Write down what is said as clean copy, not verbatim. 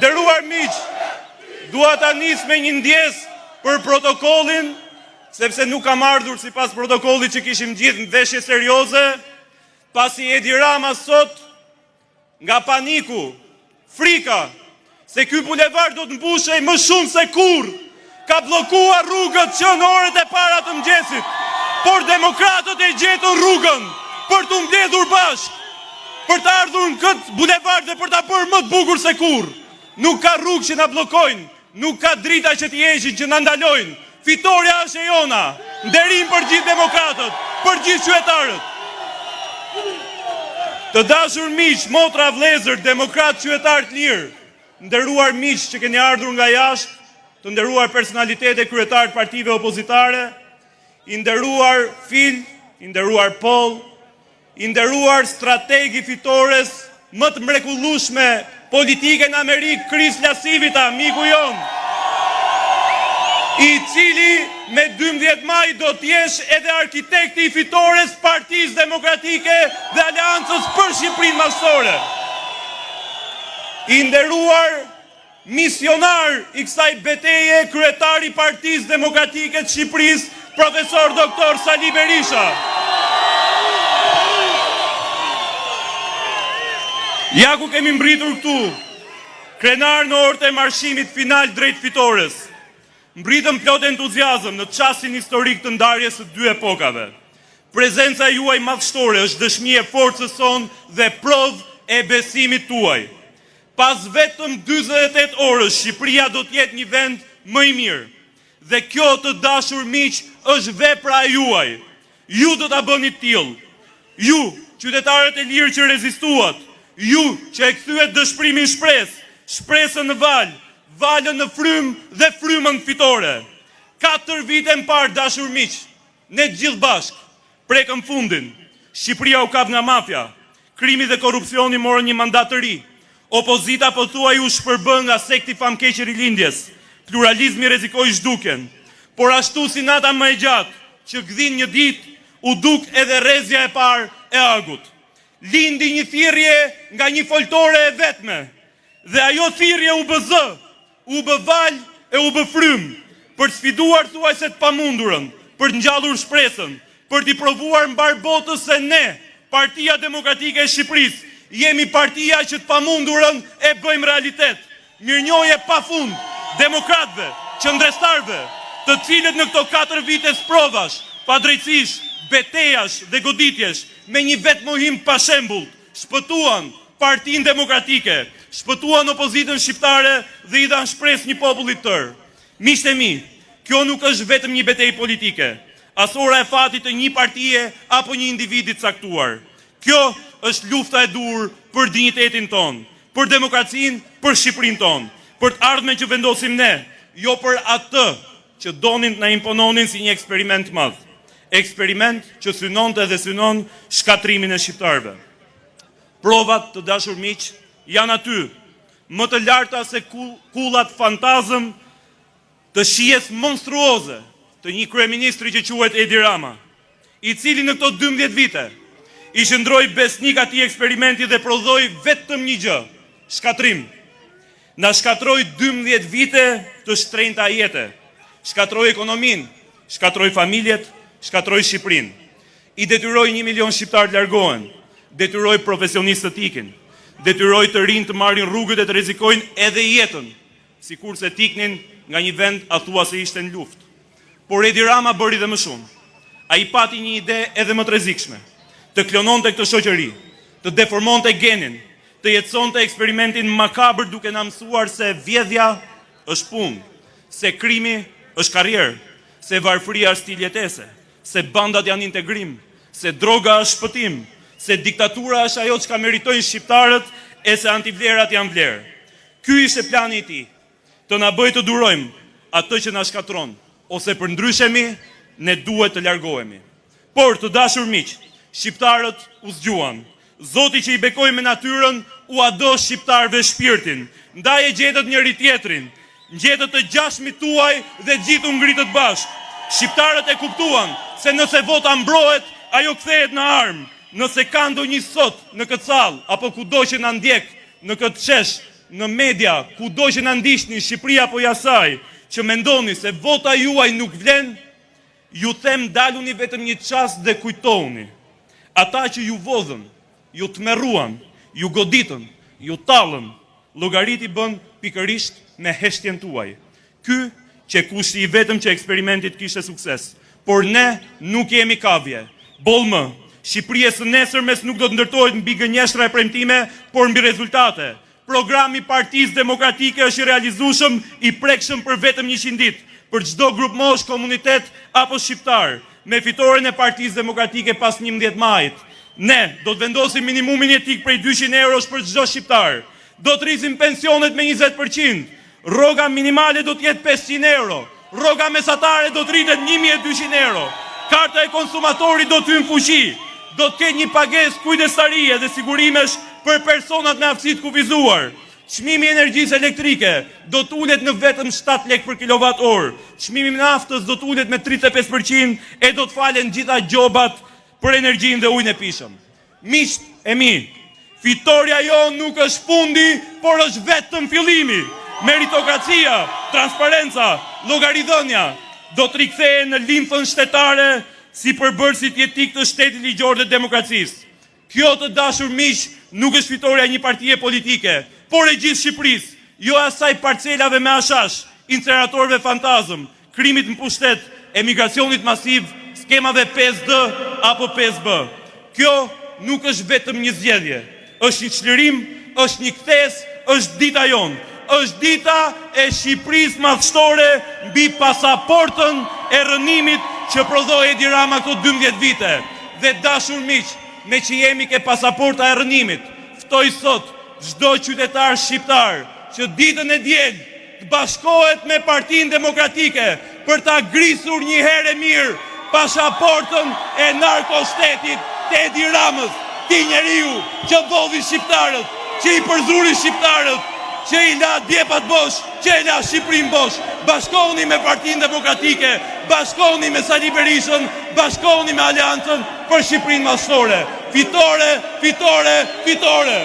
Nderuar miq, dua ta nis me një ndjesë për protokollin, sepse nuk kam ardhur sipas protokollit që kishim gjithë ndeshje serioze, pasi Edi Rama sot nga paniku, frika, se ky bulevard do të mbushej më shumë se kurrë, ka bllokuar rrugët që në orët e para të mëngjesit, por demokratët e gjetën rrugën për të mbledhur bashkë, për të ardhur në këtë bulevard dhe për ta bërë më të bukur se kurrë. Nuk ka rrugë që na bllokojnë, nuk ka drita që t'i heqin që na ndalojnë. Fitoria është e jona. Nderim për gjithë demokratët, për gjithë qytetarët. Të dashur miq, motra, vëllezër, demokratë, qytetarë të lirë, nderuar miq që keni ardhur nga jashtë, të nderuar personalitete kryetarë të partive opozitare, i nderuar Fil, i nderuar Poll, i nderuar strategi fitores më të mrekullueshme politike në Amerikë, Chris Lasivita, miku jon, i cili me 12 maj do t'jesh edhe arkitekti i fitores Partisë Demokratike dhe Aleancës për Shqipërinë Mashtore. I nderuar misionar i kësaj betejë, kryetari i Partisë Demokratike të Shqipërisë, profesor doktor Sali Berisha. Ja ku kemi mbritur këtu, krenar në orët e marshimit final drejt fitores. Mbritëm plot entuziazëm në çastin historik të ndarjes së dy epokave. Prezenca juaj madhështore është dëshmi e forcës sonë dhe provë e besimit tuaj. Pas vetëm 48 orësh, Shqipëria do të jetë një vend më i mirë. Dhe kjo, të dashur miq, është vepra e juaj. Ju do ta bëni tillë. Ju, qytetarët e lirë që rezistuat, ju që e kthyet dëshpërimin shpresë, shpresën në val, valën në frymë dhe frymën fitore. 4 vite më parë, dashur miq, ne gjithë bashkë prekëm fundin. Shqipëria u kap nga mafja, krimi dhe korrupsioni morën një mandat të ri. Opozita po thuaj u shpërbë nga sekti famkeq i rilindjes. Pluralizmi rrezikoi zhdukjen. Por ashtu si nata më e gjatë që gdhin një ditë, u duk edhe rrezja e parë e agut. Lindi një thirrje nga një foltore e vetme. Dhe ajo thirrje u bë zë, u bë val e u bë frym, për të sfiduar thuajse të pamundurën, për të ngjallur shpresën, për t'i provuar mbar botës se ne, Partia Demokratike e Shqipërisë, jemi partia që të pamundurën e bëjmë realitet. Mirënjohje pafund demokratëve, qendrestarëve, të cilët në këto 4 vite sprovash, padrejtësish, betejash dhe goditjesh, me një vetë mohim pa shembull, shpëtuan Partinë Demokratike, shpëtuan opozitën shqiptare dhe i dhan shpresë një populli të tërë. Miqtë e mi, kjo nuk është vetëm një betejë politike, as ora e fatit të një partie apo një individi të caktuar. Kjo është lufta e dur për dinjitetin ton, për demokracinë, për Shqipërinë ton, për të ardhmen që vendosim ne, jo për atë që donin të na impononin si një eksperiment të madh. Eksperiment që synonte dhe synon shkatrimin e shqiptarëve. Provat, të dashur miq, janë aty, më të larta se kullat fantazëm të shijes monstruoze të një kryeministri që quhet Edi Rama, i cili në këto 12 vite i shndroi besnik atij eksperimenti dhe prodhoi vetëm një gjë, shkatrim. Na shkatroi 12 vite të shtrenjta jete, shkatroi ekonominë, shkatroi familjet, shkatroi Shqipërinë. I detyroi 1 milion shqiptar të largohen, detyroi profesionistët të ikin, detyroi të rinj të marrin rrugët e të rrezikojnë edhe jetën, sikurse të iknin nga një vend athuase ishte në luftë. Por Edi Rama bëri dhe më shumë. Ai pati një ide edhe më të rrezikshme, të klononte këtë shoqëri, të deformonte genin, të jetësonte eksperimentin makabër duke na mësuar se vjedhja është punë, se krimi është karrierë, se varfëria është stil jetese, se bandat janë integrim, se droga është shpëtim, se diktatura është ajo çka meritojnë shqiptarët e se antivlerat janë vlerë. Ky ishte plani i tij, të na bëjë të durojmë atë që na shkatron, ose për ndryshemi, ne duhet të largohemi. Por, të dashur miq, shqiptarët u zgjuan. Zoti që i bekoi me natyrën u ado shqiptarëve shpirtin. Ndaj e gjetët njëri tjetrin, ngjetët të gjashmit tuaj dhe gjithu ngritët bashkë. Shqiptarët e kuptuan se nëse vota mbrohet, ajo kthehet në armë. Nëse ka ndonjë sot në këtë sallë apo kudo që na ndjek në këtë shesh, në media, ku do që në ndishtë një Shqipëria apo jasaj, që mendoni se vota juaj nuk vlen, ju them daluni vetëm një qast dhe kujtoni. Ata që ju vodhën, ju tmerruan, ju goditën, ju talën, llogariti bën pikërisht me heshtjen tuaj. Ky që kushti i vetëm që eksperimentit kishte sukses. Por ne nuk jemi kavje. Bollmë, Shqipëria së nesërmes nuk do të ndërtohet mbi gënjeshtra e premtime, por mbi rezultate. Programi Partisë Demokratike është i realizueshëm, i prekshëm për vetëm 100 ditë, për çdo grup mosh, komunitet apo shqiptar. Me fitoren e Partisë Demokratike pas 11 majit, ne do të vendosim minimumin jetik prej 200 eurosh për çdo shqiptar. Do të rrisim pensionet me 20%. Rroga minimale do të jetë 500 euro. Rroga mesatare do të rritet 1200 euro. Karta e konsumatorit do të hyjë në fuqi. Do të ketë një pagesë kujdestarie dhe sigurimesh për personat me aftësi të kufizuar. Çmimi i energjisë elektrike do të ulet në vetëm 7 lekë për kilowatt-orë. Çmimi i naftës do të ulet me 35% e do të falen gjitha gjobat për energjinë dhe ujin e pishëm. Miqt e mi, fitoria jonë nuk është fundi, por është vetëm fillimi. Meritokracia, transparenca, llogaridhënia do të rikthehen në limfën shtetare si përbërësit jetik të shtetit ligjor dhe demokracisë. Kjo, të dashur miq, nuk është fitoria një partie politike, por e gjithë Shqipërisë, jo asaj parcelave me ashash, inceneratorëve fantazëm, krimit në pushtet, emigracionit masiv, skemave 5D apo 5B. Kjo nuk është vetëm një zgjedhje, është një çlirim, është një kthes, është dita jonë. Është dita e Shqipërisë madhështore mbi pasaportën e rënimit që prodhoi Edi Rama këto 12 vite. Dhe dashur miq, me që jemi ke pasaporta e rënimit, ftoj sot çdo qytetar shqiptar që ditën e diel të bashkohet me Partinë Demokratike për ta grisur një herë mirë pasaportën e narkoshtetit të Edi Ramës. Ti njeriu që vodhi shqiptarët, që i përzuri shqiptarët, që i la djepat bosh, që i la Shqipërinë bosh. Bashkohuni me Partinë Demokratike, bashkohuni me Sali Berishën, bashkohuni me Aleancën për Shqipërinë madhështore. Fitore, fitore, fitore!